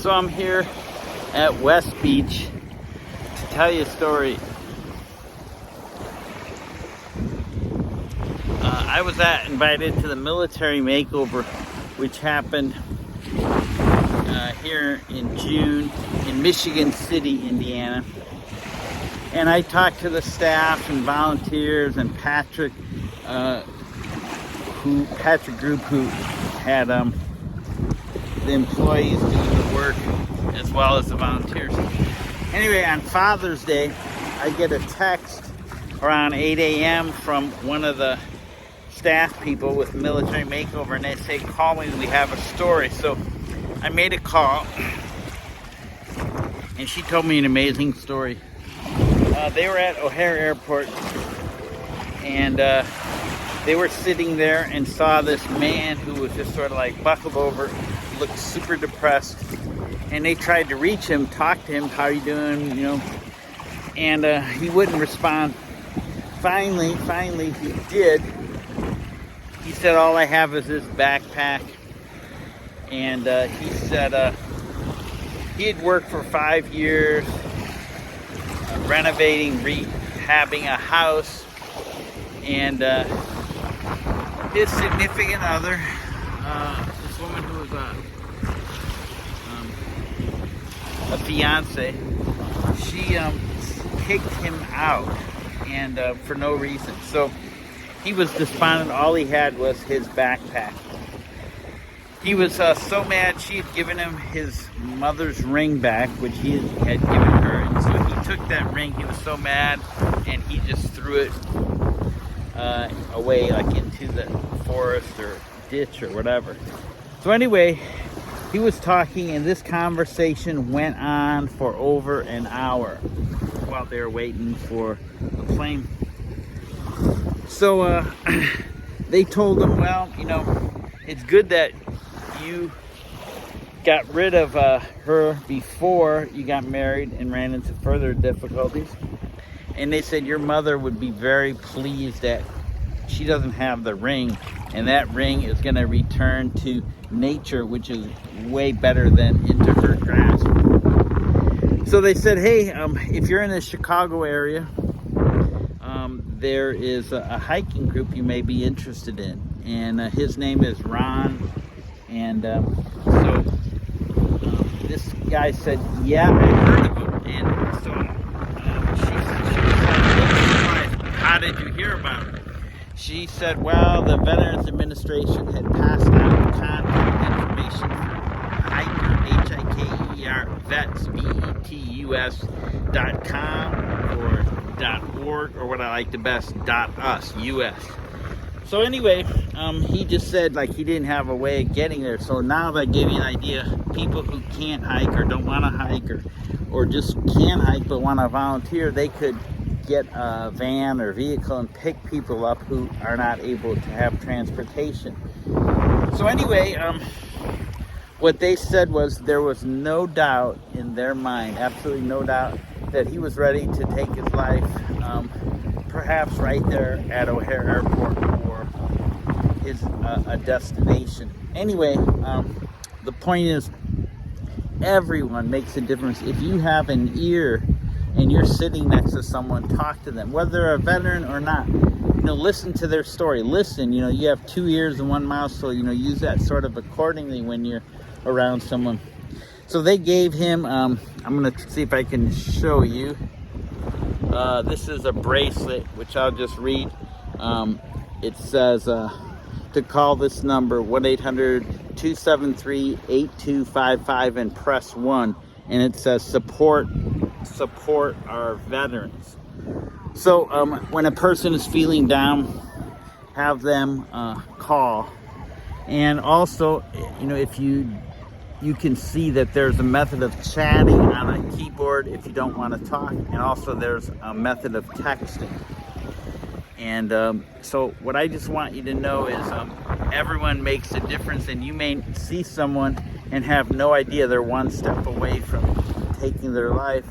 So I'm here at West Beach to tell you a story. I was invited to the military makeover, which happened here in June in Michigan City, Indiana. And I talked to the staff and volunteers and Patrick Group, who had the employees doing the work as well as the volunteers. Anyway, on Father's Day, I get a text around 8 a.m. from one of the staff people with military makeover, and they say, call me, we have a story. So I made a call, and she told me an amazing story. They were at O'Hare Airport, and they were sitting there and saw this man who was just sort of like buckled over, looked super depressed, and they tried to reach him, talk to him, how are you doing, and he wouldn't respond. Finally he did. He said, all I have is this backpack. And he said he had worked for 5 years renovating, rehabbing a house, and his significant other, this woman who was a fiance, she kicked him out, and for no reason. So he was despondent. All he had was his backpack. He was so mad. She had given him his mother's ring back, which he had given her. And so he took that ring. He was so mad, and he just threw it away, like into the forest or ditch or whatever. So anyway, he was talking, and this conversation went on for over an hour while they were waiting for the plane. So they told him, well, it's good that you got rid of her before you got married and ran into further difficulties. And they said your mother would be very pleased that she doesn't have the ring, and that ring is going to return to nature, which is way better than into her grasp. So they said, hey, if you're in the Chicago area, there is a hiking group you may be interested in, and his name is Ron. And so this guy said, yeah, I heard of him. And so she said, how did you hear about it? She said, well, the Veterans Administration had passed out contact information for hiker, H-I-K-E-R, vets, VETUS.com, or .org, or what I like the best, .us, US. So anyway, he just said he didn't have a way of getting there. So now that gave you an idea. People who can't hike or don't want to hike, or just can hike but want to volunteer, they could get a van or vehicle and pick people up who are not able to have transportation. So anyway, what they said was there was no doubt in their mind, absolutely no doubt, that he was ready to take his life, perhaps right there at O'Hare Airport, or his a destination. Anyway, the point is, everyone makes a difference. If you have an ear and you're sitting next to someone, talk to them, whether they're a veteran or not. Listen to their story. Listen. You have 2 ears and 1 mouth, so use that sort of accordingly when you're around someone. So they gave him, I'm going to see if I can show you. This is a bracelet, which I'll just read. It says to call this number, 1-800-273-8255, and press 1. And it says support our veterans. So when a person is feeling down, have them call. And also, if you can see that there's a method of chatting on a keyboard if you don't want to talk, and also there's a method of texting. And so what I just want you to know is everyone makes a difference, and you may see someone and have no idea they're one step away from taking their life.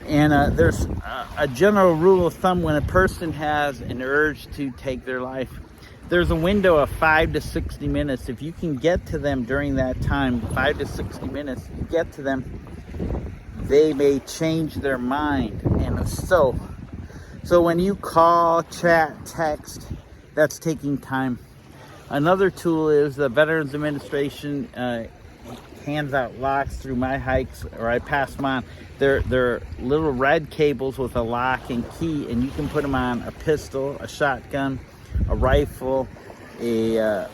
And there's a general rule of thumb: when a person has an urge to take their life, there's a window of 5 to 60 minutes. If you can get to them during that time, 5 to 60 minutes, you get to them, they may change their mind. And so when you call, chat, text, that's taking time. Another tool is the Veterans Administration hands out locks through my hikes, or I pass them on. They're little red cables with a lock and key, and you can put them on a pistol, a shotgun, a rifle, a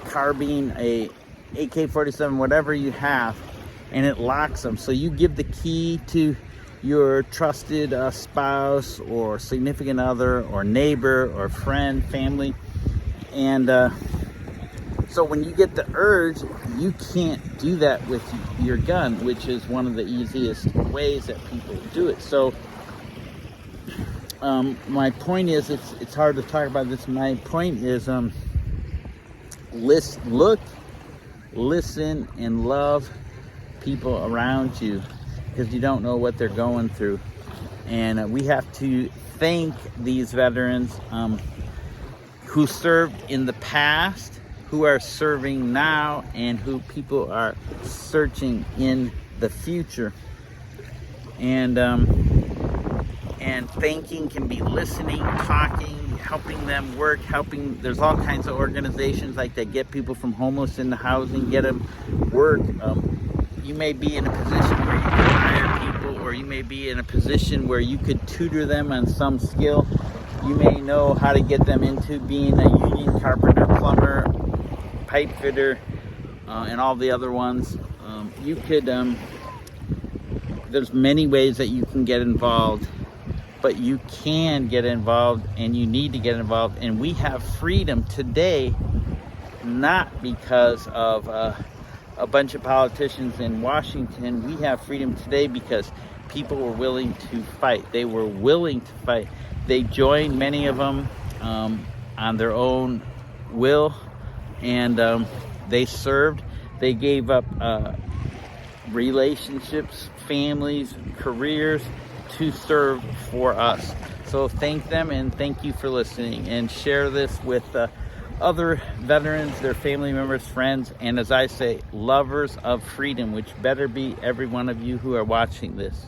carbine, a AK-47, whatever you have, and it locks them. So you give the key to your trusted spouse or significant other or neighbor or friend, family, and so when you get the urge, you can't do that with your gun, which is one of the easiest ways that people do it. So my point is, it's hard to talk about this. My point is, look, listen, and love people around you, because you don't know what they're going through. And we have to thank these veterans who served in the past, who are serving now, and who people are searching in the future. And thanking can be listening, talking, helping them work, there's all kinds of organizations like that get people from homeless into housing, get them work. You may be in a position where you can hire people, or you may be in a position where you could tutor them on some skill. You may know how to get them into being a union carpenter, plumber, pipe fitter, and all the other ones. You could, there's many ways that you can get involved, but you can get involved, and you need to get involved. And we have freedom today, not because of a bunch of politicians in Washington. We have freedom today because people were willing to fight. They were willing to fight. They joined, many of them, on their own will, and they served. They gave up relationships, families, careers to serve for us. So thank them, and thank you for listening, and share this with other veterans, their family members, friends, and as I say, lovers of freedom, which better be every one of you who are watching this.